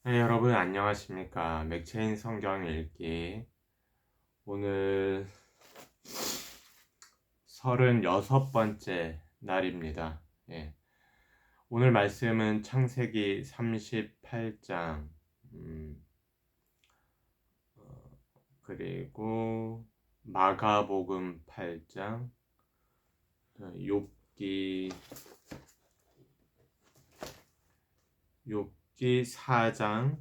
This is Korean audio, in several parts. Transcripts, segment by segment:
네, 여러분 안녕하십니까. 맥체인 성경 읽기. 오늘 36번째 날입니다. 예. 오늘 말씀은 창세기 38장, 그리고 마가복음 8장, 욥기 4장,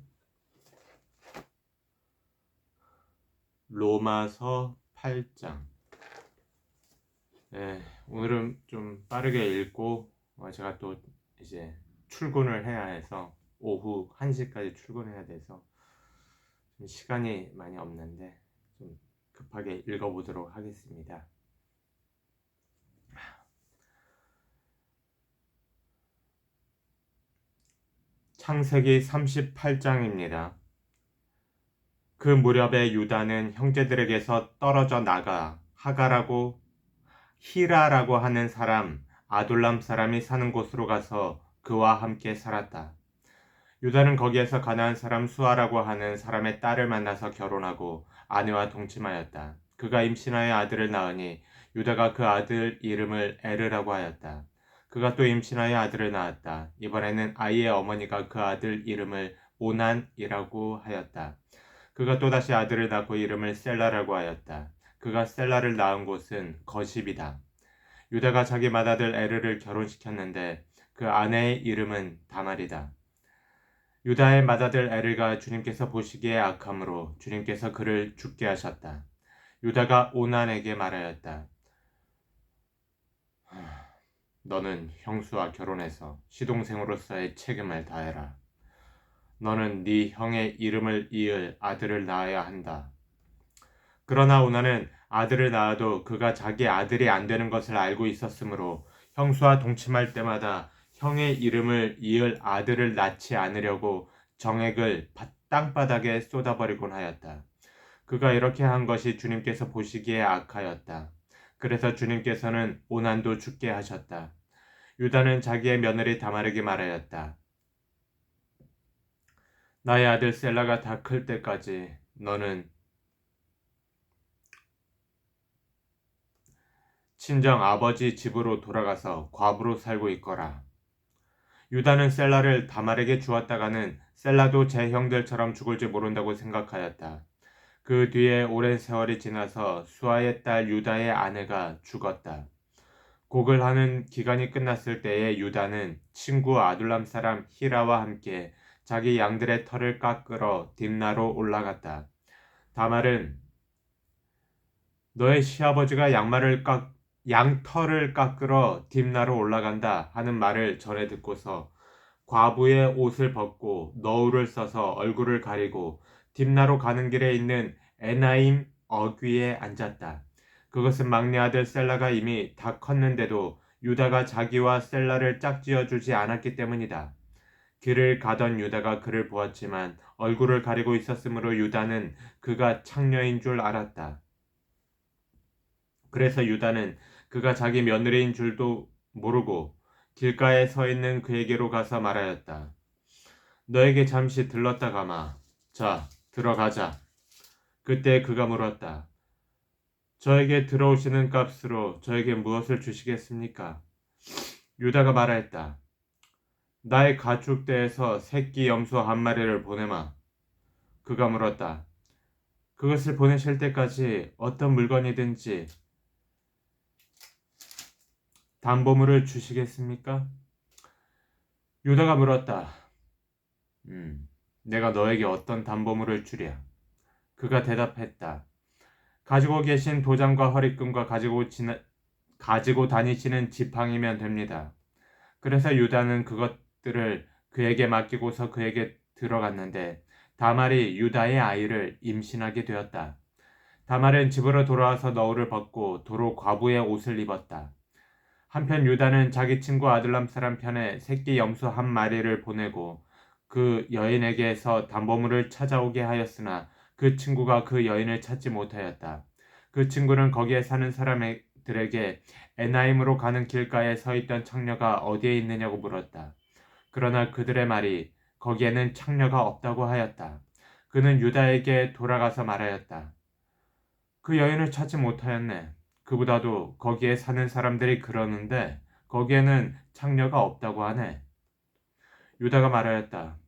로마서 8장. 네, 오늘은 좀 빠르게 읽고 제가 또 이제 출근을 해야 해서 오후 1시까지 출근해야 돼서 좀 시간이 많이 없는데 좀 급하게 읽어보도록 하겠습니다. 창세기 38장입니다. 그 무렵에 유다는 형제들에게서 떨어져 나가 하가라고 히라라고 하는 사람 아둘람 사람이 사는 곳으로 가서 그와 함께 살았다. 유다는 거기에서 가나안 사람 수아라고 하는 사람의 딸을 만나서 결혼하고 아내와 동침하였다. 그가 임신하여 아들을 낳으니 유다가 그 아들 이름을 에르라고 하였다. 그가 또 임신하여 아들을 낳았다. 이번에는 아이의 어머니가 그 아들 이름을 오난이라고 하였다. 그가 또다시 아들을 낳고 이름을 셀라라고 하였다. 그가 셀라를 낳은 곳은 거십이다. 유다가 자기 맏아들 에르를 결혼시켰는데 그 아내의 이름은 다말이다. 유다의 맏아들 에르가 주님께서 보시기에 악함으로 주님께서 그를 죽게 하셨다. 유다가 오난에게 말하였다. 너는 형수와 결혼해서 시동생으로서의 책임을 다해라. 너는 네 형의 이름을 이을 아들을 낳아야 한다. 그러나 오난은 아들을 낳아도 그가 자기 아들이 안 되는 것을 알고 있었으므로 형수와 동침할 때마다 형의 이름을 이을 아들을 낳지 않으려고 정액을 땅바닥에 쏟아버리곤 하였다. 그가 이렇게 한 것이 주님께서 보시기에 악하였다. 그래서 주님께서는 오난도 죽게 하셨다. 유다는 자기의 며느리 다말에게 말하였다. 나의 아들 셀라가 다 클 때까지 너는 친정 아버지 집으로 돌아가서 과부로 살고 있거라. 유다는 셀라를 다말에게 주었다가는 셀라도 제 형들처럼 죽을지 모른다고 생각하였다. 그 뒤에 오랜 세월이 지나서 수아의 딸 유다의 아내가 죽었다. 곡을 하는 기간이 끝났을 때에 유다는 친구 아둘람 사람 히라와 함께 자기 양들의 털을 깎으러 딥나로 올라갔다. 다말은 너의 시아버지가 양털을 깎으러 딥나로 올라간다 하는 말을 전해 듣고서 과부의 옷을 벗고 너울을 써서 얼굴을 가리고 딥나로 가는 길에 있는 에나임 어귀에 앉았다. 그것은 막내 아들 셀라가 이미 다 컸는데도 유다가 자기와 셀라를 짝지어 주지 않았기 때문이다. 길을 가던 유다가 그를 보았지만 얼굴을 가리고 있었으므로 유다는 그가 창녀인 줄 알았다. 그래서 유다는 그가 자기 며느리인 줄도 모르고 길가에 서 있는 그에게로 가서 말하였다. 너에게 잠시 들렀다 가마. 자, 들어가자. 그때 그가 물었다. 저에게 들어오시는 값으로 저에게 무엇을 주시겠습니까? 유다가 말하였다. 나의 가축대에서 새끼 염소 한 마리를 보내마. 그가 물었다. 그것을 보내실 때까지 어떤 물건이든지 담보물을 주시겠습니까? 유다가 물었다. 내가 너에게 어떤 담보물을 주랴? 그가 대답했다. 가지고 계신 도장과 허리끈과 가지고 다니시는 지팡이면 됩니다. 그래서 유다는 그것들을 그에게 맡기고서 그에게 들어갔는데 다말이 유다의 아이를 임신하게 되었다. 다말은 집으로 돌아와서 너울을 벗고 도로 과부의 옷을 입었다. 한편 유다는 자기 친구 아둘람 사람 편에 새끼 염소 한 마리를 보내고 그 여인에게서 담보물을 찾아오게 하였으나 그 친구가 그 여인을 찾지 못하였다. 그 친구는 거기에 사는 사람들에게 에나임으로 가는 길가에 서 있던 창녀가 어디에 있느냐고 물었다. 그러나 그들의 말이 거기에는 창녀가 없다고 하였다. 그는 유다에게 돌아가서 말하였다. 그 여인을 찾지 못하였네. 그보다도 거기에 사는 사람들이 그러는데 거기에는 창녀가 없다고 하네. 유다가 말하였다.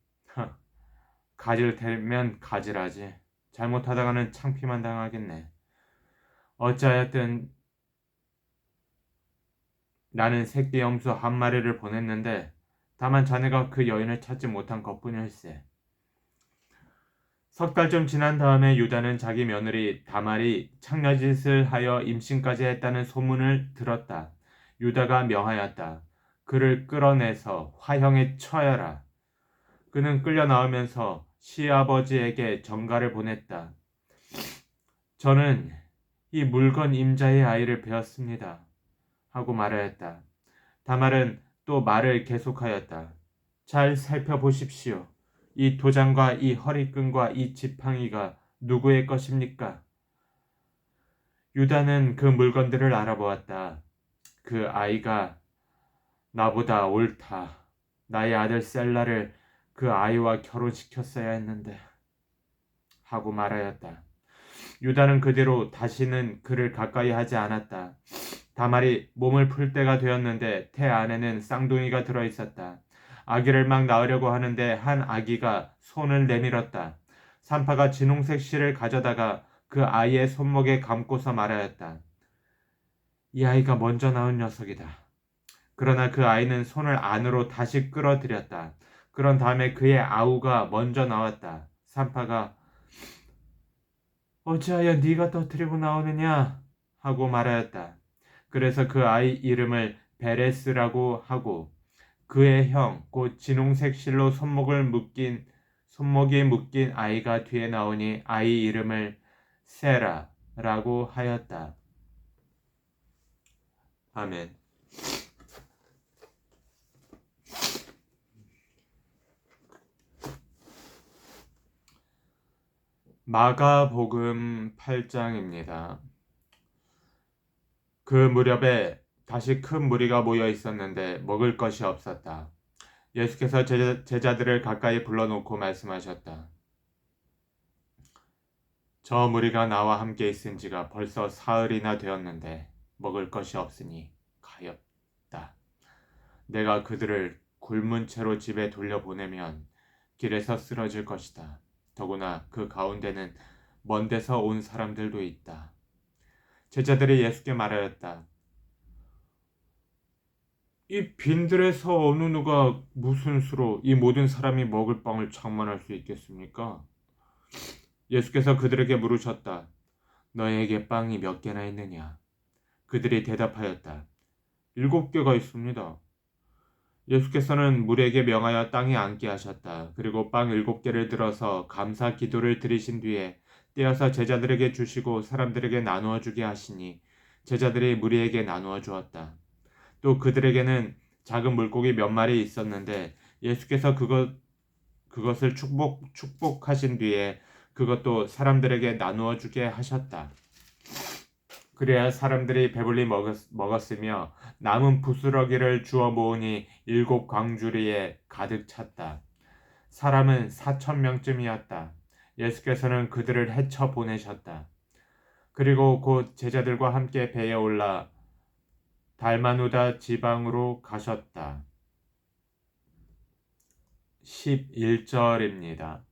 가질 테면 가질하지. 잘못하다가는 창피만 당하겠네. 어찌하였든 나는 새끼 염소 한 마리를 보냈는데 다만 자네가 그 여인을 찾지 못한 것뿐일세. 석 달쯤 지난 다음에 유다는 자기 며느리 다말이 창녀짓을 하여 임신까지 했다는 소문을 들었다. 유다가 명하였다. 그를 끌어내서 화형에 처해라. 그는 끌려 나오면서 시아버지에게 전가를 보냈다. 저는 이 물건 임자의 아이를 배웠습니다. 하고 말하였다. 다말은 또 말을 계속하였다. 잘 살펴보십시오. 이 도장과 이 허리끈과 이 지팡이가 누구의 것입니까? 유다는 그 물건들을 알아보았다. 그 아이가 나보다 옳다. 나의 아들 셀라를 그 아이와 결혼시켰어야 했는데 하고 말하였다. 유다는 그대로 다시는 그를 가까이 하지 않았다. 다말이 몸을 풀 때가 되었는데 태 안에는 쌍둥이가 들어 있었다. 아기를 막 낳으려고 하는데 한 아기가 손을 내밀었다. 산파가 진홍색 실을 가져다가 그 아이의 손목에 감고서 말하였다. 이 아이가 먼저 낳은 녀석이다. 그러나 그 아이는 손을 안으로 다시 끌어들였다. 그런 다음에 그의 아우가 먼저 나왔다. 산파가 어찌하여 네가 터뜨리고 나오느냐 하고 말하였다. 그래서 그 아이 이름을 베레스라고 하고 그의 형 곧 진홍색 실로 손목이 묶인 아이가 뒤에 나오니 아이 이름을 세라라고 하였다. 아멘. 마가복음 8장입니다. 그 무렵에 다시 큰 무리가 모여 있었는데 먹을 것이 없었다. 예수께서 제자들을 가까이 불러놓고 말씀하셨다. 저 무리가 나와 함께 있은 지가 벌써 사흘이나 되었는데 먹을 것이 없으니 가엾다. 내가 그들을 굶은 채로 집에 돌려보내면 길에서 쓰러질 것이다. 더구나 그 가운데는 먼 데서 온 사람들도 있다. 제자들이 예수께 말하였다. 이 빈들에서 어느 누가 무슨 수로 이 모든 사람이 먹을 빵을 장만할 수 있겠습니까? 예수께서 그들에게 물으셨다. 너희에게 빵이 몇 개나 있느냐? 그들이 대답하였다. 7개가 있습니다. 예수께서는 무리에게 명하여 땅에 앉게 하셨다. 그리고 빵 7개를 들어서 감사 기도를 드리신 뒤에 떼어서 제자들에게 주시고 사람들에게 나누어 주게 하시니 제자들이 무리에게 나누어 주었다. 또 그들에게는 작은 물고기 몇 마리 있었는데 예수께서 그것을 축복하신 뒤에 그것도 사람들에게 나누어 주게 하셨다. 그래야 사람들이 배불리 먹었으며 남은 부스러기를 주워 모으니 7광주리에 가득 찼다. 사람은 4,000명쯤이었다. 예수께서는 그들을 헤쳐 보내셨다. 그리고 곧 제자들과 함께 배에 올라 달마누다 지방으로 가셨다. 11절입니다.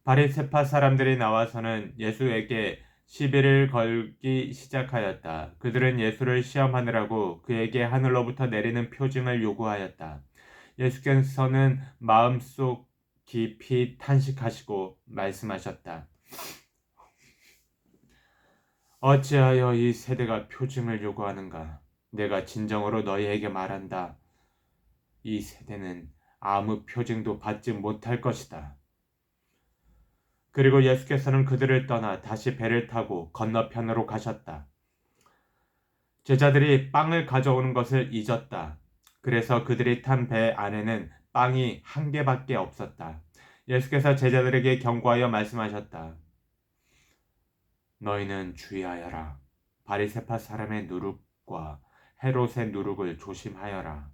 바리새파 사람들이 나와서는 예수에게 시비를 걸기 시작하였다. 그들은 예수를 시험하느라고 그에게 하늘로부터 내리는 표징을 요구하였다. 예수께서는 마음속 깊이 탄식하시고 말씀하셨다. 어찌하여 이 세대가 표징을 요구하는가? 내가 진정으로 너희에게 말한다. 이 세대는 아무 표징도 받지 못할 것이다. 그리고 예수께서는 그들을 떠나 다시 배를 타고 건너편으로 가셨다. 제자들이 빵을 가져오는 것을 잊었다. 그래서 그들이 탄 배 안에는 빵이 1개밖에 없었다. 예수께서 제자들에게 경고하여 말씀하셨다. 너희는 주의하여라. 바리새파 사람의 누룩과 헤롯의 누룩을 조심하여라.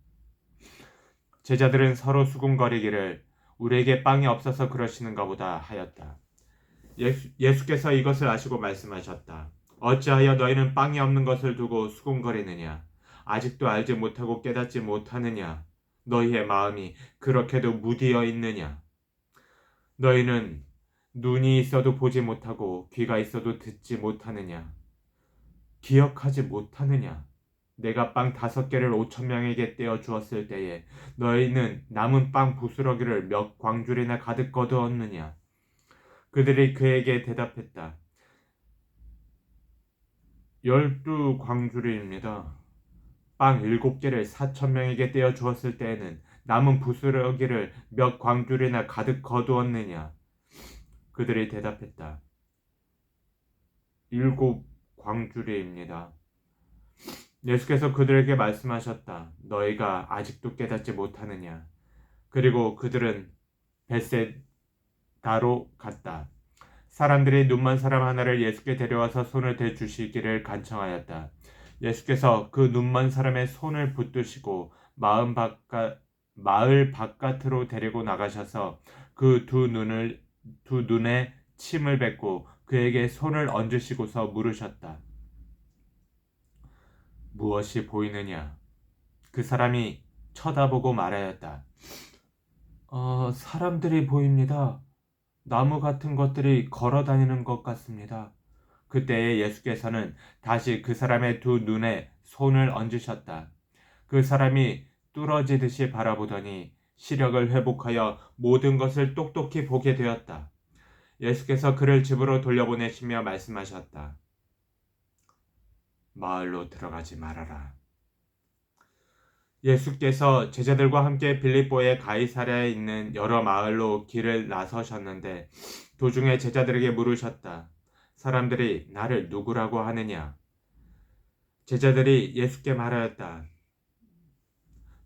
제자들은 서로 수군거리기를 우리에게 빵이 없어서 그러시는가 보다 하였다. 예수께서 이것을 아시고 말씀하셨다. 어찌하여 너희는 빵이 없는 것을 두고 수군거리느냐? 아직도 알지 못하고 깨닫지 못하느냐? 너희의 마음이 그렇게도 무디어 있느냐? 너희는 눈이 있어도 보지 못하고 귀가 있어도 듣지 못하느냐? 기억하지 못하느냐? 내가 빵 5개를 5,000명에게 떼어 주었을 때에 너희는 남은 빵 부스러기를 몇 광줄이나 가득 거두었느냐? 그들이 그에게 대답했다. 12광줄입니다. 빵 7개를 4,000명에게 떼어 주었을 때에는 남은 부스러기를 몇 광줄이나 가득 거두었느냐? 그들이 대답했다. 7광줄이입니다. 예수께서 그들에게 말씀하셨다. 너희가 아직도 깨닫지 못하느냐? 그리고 그들은 벳세다로 갔다. 사람들이 눈먼 사람 하나를 예수께 데려와서 손을 대주시기를 간청하였다. 예수께서 그 눈먼 사람의 손을 붙드시고 마을 바깥으로 데리고 나가셔서 그 두 눈에 침을 뱉고 그에게 손을 얹으시고서 물으셨다. 무엇이 보이느냐? 그 사람이 쳐다보고 말하였다. 사람들이 보입니다. 나무 같은 것들이 걸어 다니는 것 같습니다. 그때에 예수께서는 다시 그 사람의 두 눈에 손을 얹으셨다. 그 사람이 뚫어지듯이 바라보더니 시력을 회복하여 모든 것을 똑똑히 보게 되었다. 예수께서 그를 집으로 돌려보내시며 말씀하셨다. 마을로 들어가지 말아라. 예수께서 제자들과 함께 빌립보의 가이사랴에 있는 여러 마을로 길을 나서셨는데 도중에 제자들에게 물으셨다. 사람들이 나를 누구라고 하느냐? 제자들이 예수께 말하였다.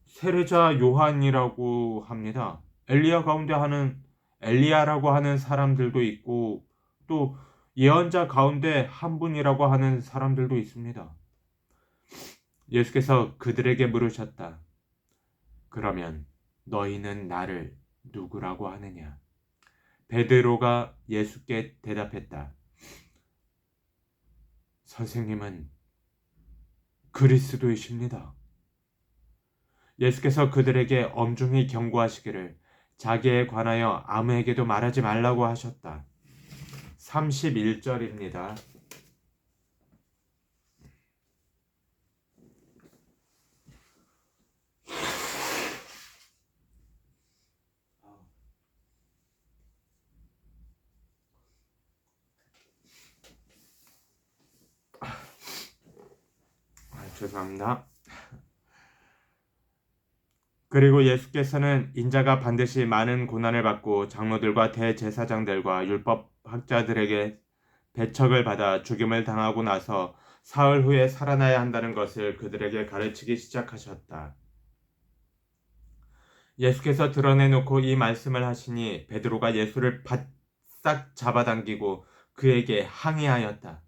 세례자 요한이라고 합니다. 엘리야라고 하는 사람들도 있고 또 예언자 가운데 한 분이라고 하는 사람들도 있습니다. 예수께서 그들에게 물으셨다. 그러면 너희는 나를 누구라고 하느냐? 베드로가 예수께 대답했다. 선생님은 그리스도이십니다. 예수께서 그들에게 엄중히 경고하시기를 자기에 관하여 아무에게도 말하지 말라고 하셨다. 31절입니다. 죄송합니다. 그리고 예수께서는 인자가 반드시 많은 고난을 받고 장로들과 대제사장들과 율법학자들에게 배척을 받아 죽임을 당하고 나서 사흘 후에 살아나야 한다는 것을 그들에게 가르치기 시작하셨다. 예수께서 드러내놓고 이 말씀을 하시니 베드로가 예수를 바싹 잡아당기고 그에게 항의하였다.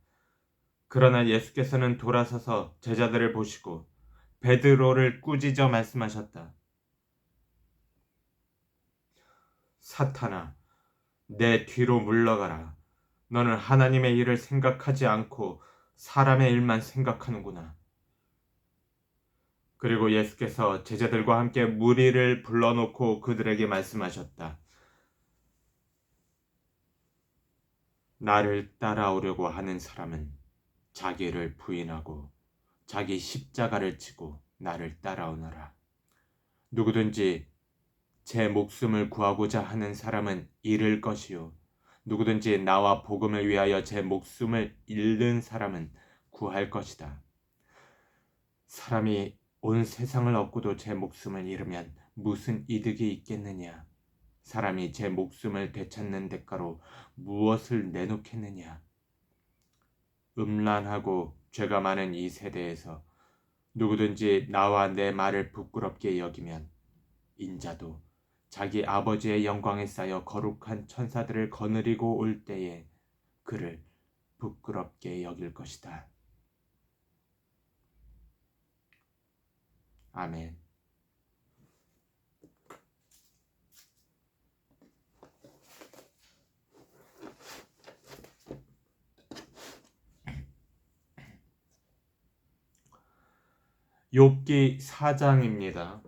그러나 예수께서는 돌아서서 제자들을 보시고 베드로를 꾸짖어 말씀하셨다. 사탄아, 내 뒤로 물러가라. 너는 하나님의 일을 생각하지 않고 사람의 일만 생각하는구나. 그리고 예수께서 제자들과 함께 무리를 불러놓고 그들에게 말씀하셨다. 나를 따라오려고 하는 사람은 자기를 부인하고 자기 십자가를 지고 나를 따라오너라. 누구든지 제 목숨을 구하고자 하는 사람은 잃을 것이요. 누구든지 나와 복음을 위하여 제 목숨을 잃는 사람은 구할 것이다. 사람이 온 세상을 얻고도 제 목숨을 잃으면 무슨 이득이 있겠느냐? 사람이 제 목숨을 되찾는 대가로 무엇을 내놓겠느냐? 음란하고 죄가 많은 이 세대에서 누구든지 나와 내 말을 부끄럽게 여기면 인자도 자기 아버지의 영광에 쌓여 거룩한 천사들을 거느리고 올 때에 그를 부끄럽게 여길 것이다. 아멘. 욥기 4장입니다.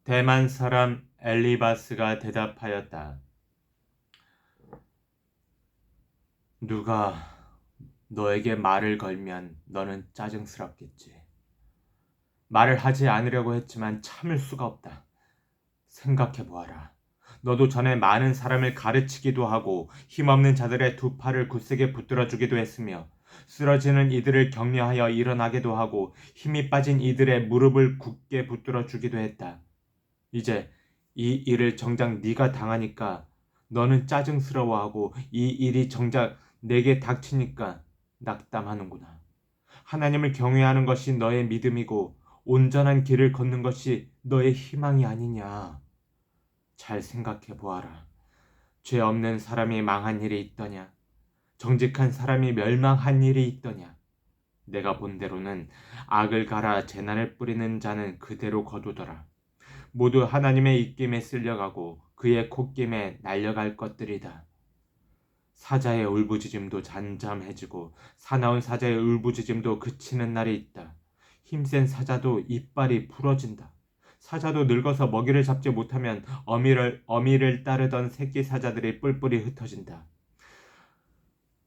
대만 사람 엘리바스가 대답하였다. 누가 너에게 말을 걸면 너는 짜증스럽겠지. 말을 하지 않으려고 했지만 참을 수가 없다. 생각해보아라. 너도 전에 많은 사람을 가르치기도 하고 힘없는 자들의 두 팔을 굳세게 붙들어주기도 했으며 쓰러지는 이들을 격려하여 일어나게도 하고 힘이 빠진 이들의 무릎을 굳게 붙들어주기도 했다. 이제 이 일을 정작 네가 당하니까 너는 짜증스러워하고 이 일이 정작 내게 닥치니까 낙담하는구나. 하나님을 경외하는 것이 너의 믿음이고 온전한 길을 걷는 것이 너의 희망이 아니냐. 잘 생각해 보아라. 죄 없는 사람이 망한 일이 있더냐? 정직한 사람이 멸망한 일이 있더냐? 내가 본 대로는 악을 갈아 재난을 뿌리는 자는 그대로 거두더라. 모두 하나님의 입김에 쓸려가고 그의 콧김에 날려갈 것들이다. 사자의 울부짖음도 잠잠해지고 사나운 사자의 울부짖음도 그치는 날이 있다. 힘센 사자도 이빨이 부러진다. 사자도 늙어서 먹이를 잡지 못하면 어미를 따르던 새끼 사자들이 뿔뿔이 흩어진다.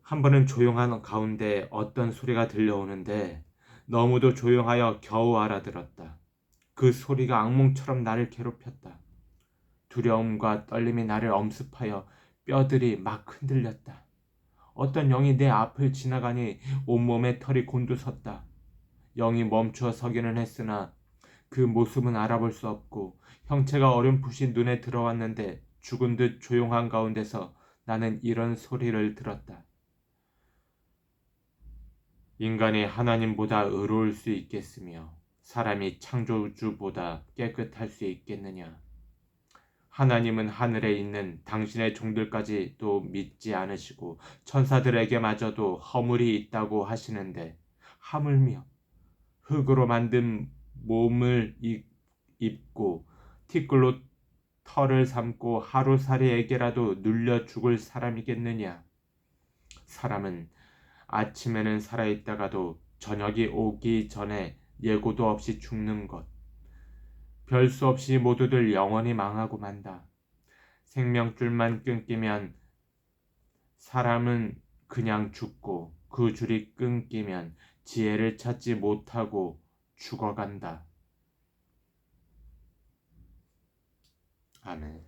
한 번은 조용한 가운데 어떤 소리가 들려오는데 너무도 조용하여 겨우 알아들었다. 그 소리가 악몽처럼 나를 괴롭혔다. 두려움과 떨림이 나를 엄습하여 뼈들이 막 흔들렸다. 어떤 영이 내 앞을 지나가니 온몸에 털이 곤두섰다. 영이 멈추어 서기는 했으나 그 모습은 알아볼 수 없고 형체가 어렴풋이 눈에 들어왔는데 죽은 듯 조용한 가운데서 나는 이런 소리를 들었다. 인간이 하나님보다 의로울 수 있겠으며 사람이 창조주보다 깨끗할 수 있겠느냐. 하나님은 하늘에 있는 당신의 종들까지도 믿지 않으시고 천사들에게마저도 허물이 있다고 하시는데 하물며 흙으로 만든 몸을 입고 티끌로 털을 삼고 하루살이에게라도 눌려 죽을 사람이겠느냐. 사람은 아침에는 살아있다가도 저녁이 오기 전에 예고도 없이 죽는 것. 별 수 없이 모두들 영원히 망하고 만다. 생명줄만 끊기면 사람은 그냥 죽고 그 줄이 끊기면 지혜를 찾지 못하고 죽어간다. 아멘.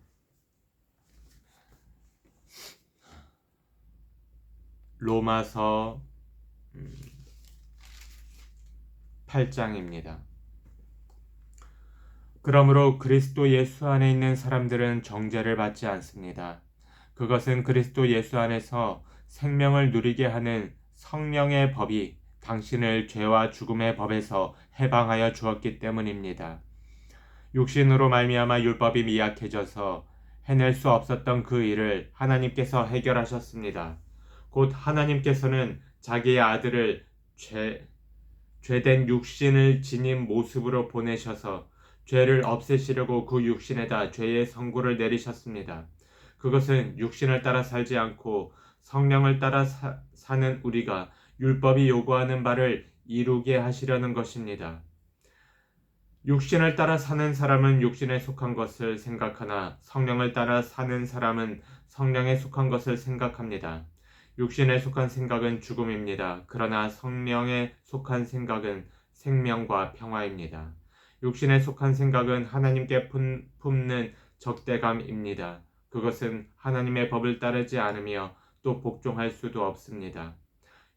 로마서 8장입니다. 그러므로 그리스도 예수 안에 있는 사람들은 정죄를 받지 않습니다. 그것은 그리스도 예수 안에서 생명을 누리게 하는 성령의 법이 당신을 죄와 죽음의 법에서 해방하여 주었기 때문입니다. 육신으로 말미암아 율법이 미약해져서 해낼 수 없었던 그 일을 하나님께서 해결하셨습니다. 곧 하나님께서는 자기의 아들을 죄된 육신을 지닌 모습으로 보내셔서 죄를 없애시려고 그 육신에다 죄의 선고를 내리셨습니다. 그것은 육신을 따라 살지 않고 성령을 따라 사는 우리가 율법이 요구하는 바를 이루게 하시려는 것입니다. 육신을 따라 사는 사람은 육신에 속한 것을 생각하나 성령을 따라 사는 사람은 성령에 속한 것을 생각합니다. 육신에 속한 생각은 죽음입니다. 그러나 성령에 속한 생각은 생명과 평화입니다. 육신에 속한 생각은 하나님께 품는 적대감입니다. 그것은 하나님의 법을 따르지 않으며 또 복종할 수도 없습니다.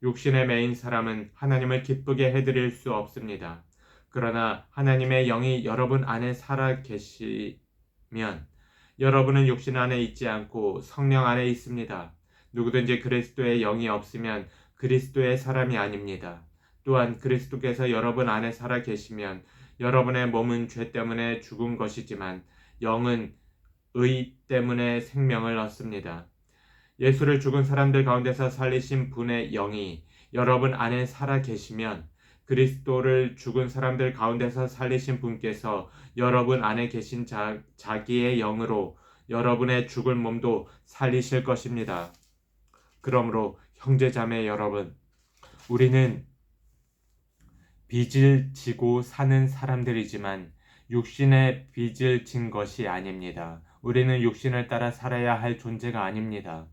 육신에 매인 사람은 하나님을 기쁘게 해드릴 수 없습니다. 그러나 하나님의 영이 여러분 안에 살아 계시면 여러분은 육신 안에 있지 않고 성령 안에 있습니다. 누구든지 그리스도의 영이 없으면 그리스도의 사람이 아닙니다. 또한 그리스도께서 여러분 안에 살아 계시면 여러분의 몸은 죄 때문에 죽은 것이지만 영은 의 때문에 생명을 얻습니다. 예수를 죽은 사람들 가운데서 살리신 분의 영이 여러분 안에 살아 계시면 그리스도를 죽은 사람들 가운데서 살리신 분께서 여러분 안에 계신 자기의 영으로 여러분의 죽을 몸도 살리실 것입니다. 그러므로 형제자매 여러분, 우리는 빚을 지고 사는 사람들이지만 육신의 빚을 진 것이 아닙니다. 우리는 육신을 따라 살아야 할 존재가 아닙니다.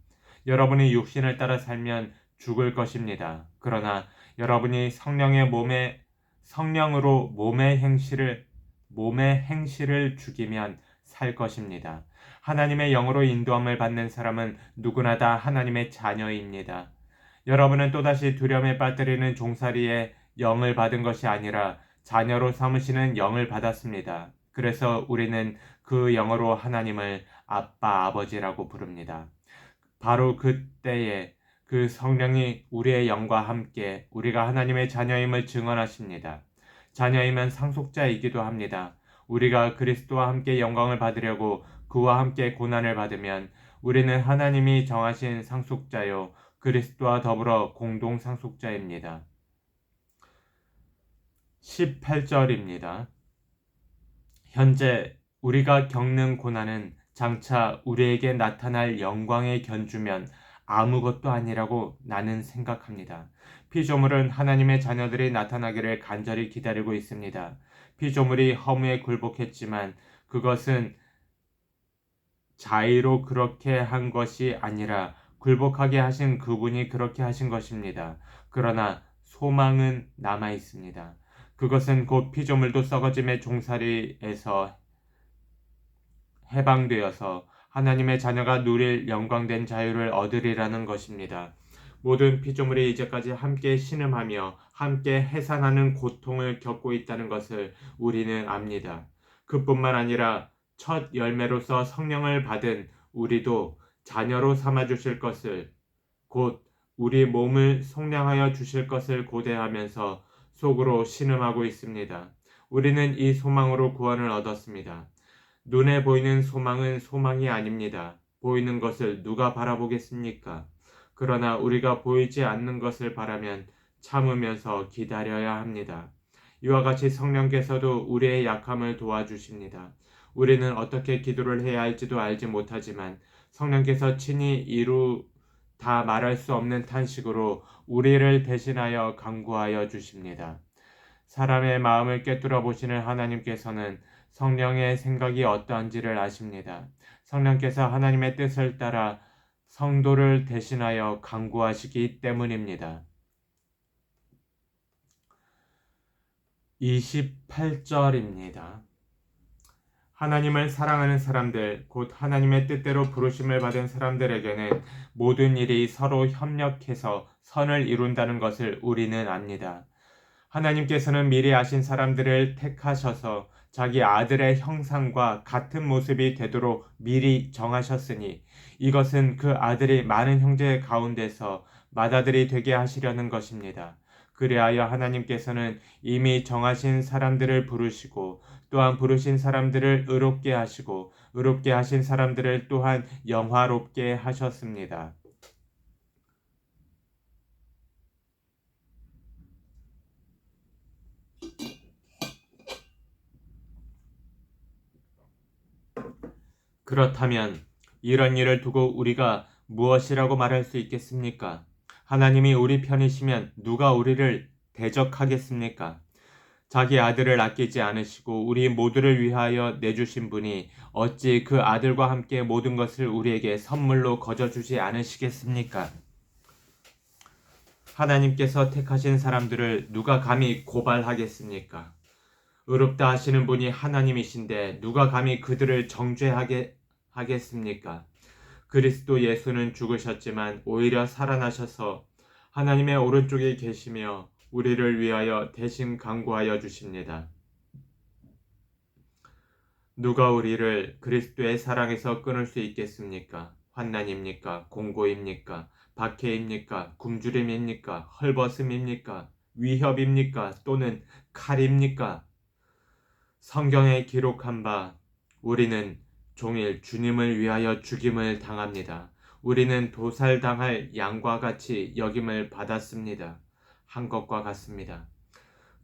여러분이 육신을 따라 살면 죽을 것입니다. 그러나 여러분이 성령으로 몸의 행실을 죽이면 살 것입니다. 하나님의 영으로 인도함을 받는 사람은 누구나 다 하나님의 자녀입니다. 여러분은 또다시 두려움에 빠뜨리는 종살이에 영을 받은 것이 아니라 자녀로 삼으시는 영을 받았습니다. 그래서 우리는 그 영으로 하나님을 아빠, 아버지라고 부릅니다. 바로 그때에 그 성령이 우리의 영과 함께 우리가 하나님의 자녀임을 증언하십니다. 자녀이면 상속자이기도 합니다. 우리가 그리스도와 함께 영광을 받으려고 그와 함께 고난을 받으면 우리는 하나님이 정하신 상속자요 그리스도와 더불어 공동 상속자입니다. 18절입니다. 현재 우리가 겪는 고난은 장차 우리에게 나타날 영광에 견주면 아무것도 아니라고 나는 생각합니다. 피조물은 하나님의 자녀들이 나타나기를 간절히 기다리고 있습니다. 피조물이 허무에 굴복했지만 그것은 자의로 그렇게 한 것이 아니라 굴복하게 하신 그분이 그렇게 하신 것입니다. 그러나 소망은 남아 있습니다. 그것은 곧 피조물도 썩어짐의 종살이에서 해방되어서 하나님의 자녀가 누릴 영광된 자유를 얻으리라는 것입니다. 모든 피조물이 이제까지 함께 신음하며 함께 해산하는 고통을 겪고 있다는 것을 우리는 압니다. 그뿐만 아니라 첫 열매로서 성령을 받은 우리도 자녀로 삼아주실 것을 곧 우리 몸을 속량하여 주실 것을 고대하면서 속으로 신음하고 있습니다. 우리는 이 소망으로 구원을 얻었습니다. 눈에 보이는 소망은 소망이 아닙니다. 보이는 것을 누가 바라보겠습니까? 그러나 우리가 보이지 않는 것을 바라면 참으면서 기다려야 합니다. 이와 같이 성령께서도 우리의 약함을 도와주십니다. 우리는 어떻게 기도를 해야 할지도 알지 못하지만 성령께서 친히 다 말할 수 없는 탄식으로 우리를 대신하여 간구하여 주십니다. 사람의 마음을 꿰뚫어 보시는 하나님께서는 성령의 생각이 어떠한지를 아십니다. 성령께서 하나님의 뜻을 따라 성도를 대신하여 간구하시기 때문입니다. 28절입니다. 하나님을 사랑하는 사람들, 곧 하나님의 뜻대로 부르심을 받은 사람들에게는 모든 일이 서로 협력해서 선을 이룬다는 것을 우리는 압니다. 하나님께서는 미리 아신 사람들을 택하셔서 자기 아들의 형상과 같은 모습이 되도록 미리 정하셨으니 이것은 그 아들이 많은 형제 가운데서 맏아들이 되게 하시려는 것입니다. 그리하여 하나님께서는 이미 정하신 사람들을 부르시고 또한 부르신 사람들을 의롭게 하시고 의롭게 하신 사람들을 또한 영화롭게 하셨습니다. 그렇다면 이런 일을 두고 우리가 무엇이라고 말할 수 있겠습니까? 하나님이 우리 편이시면 누가 우리를 대적하겠습니까? 자기 아들을 아끼지 않으시고 우리 모두를 위하여 내주신 분이 어찌 그 아들과 함께 모든 것을 우리에게 선물로 거저주지 않으시겠습니까? 하나님께서 택하신 사람들을 누가 감히 고발하겠습니까? 의롭다 하시는 분이 하나님이신데 누가 감히 그들을 정죄하겠습니까? 그리스도 예수는 죽으셨지만 오히려 살아나셔서 하나님의 오른쪽에 계시며 우리를 위하여 대신 간구하여 주십니다. 누가 우리를 그리스도의 사랑에서 끊을 수 있겠습니까? 환난입니까? 공고입니까? 박해입니까? 굶주림입니까? 헐벗음입니까? 위협입니까? 또는 칼입니까? 성경에 기록한 바 우리는 종일 주님을 위하여 죽임을 당합니다. 우리는 도살당할 양과 같이 여김을 받았습니다. 한 것과 같습니다.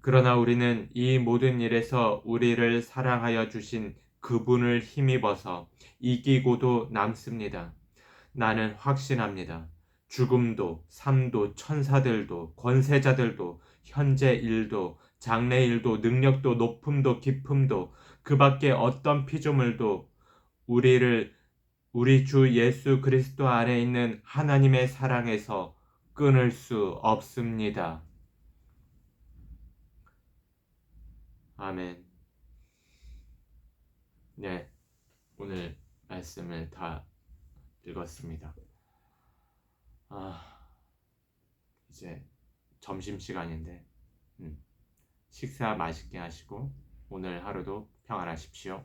그러나 우리는 이 모든 일에서 우리를 사랑하여 주신 그분을 힘입어서 이기고도 남습니다. 나는 확신합니다. 죽음도, 삶도, 천사들도, 권세자들도, 현재 일도, 장래 일도, 능력도, 높음도, 깊음도, 그 밖에 어떤 피조물도 우리 주 예수 그리스도 안에 있는 하나님의 사랑에서 끊을 수 없습니다. 아멘. 네, 오늘 말씀을 다 읽었습니다. 이제 점심시간인데 식사 맛있게 하시고 오늘 하루도 평안하십시오.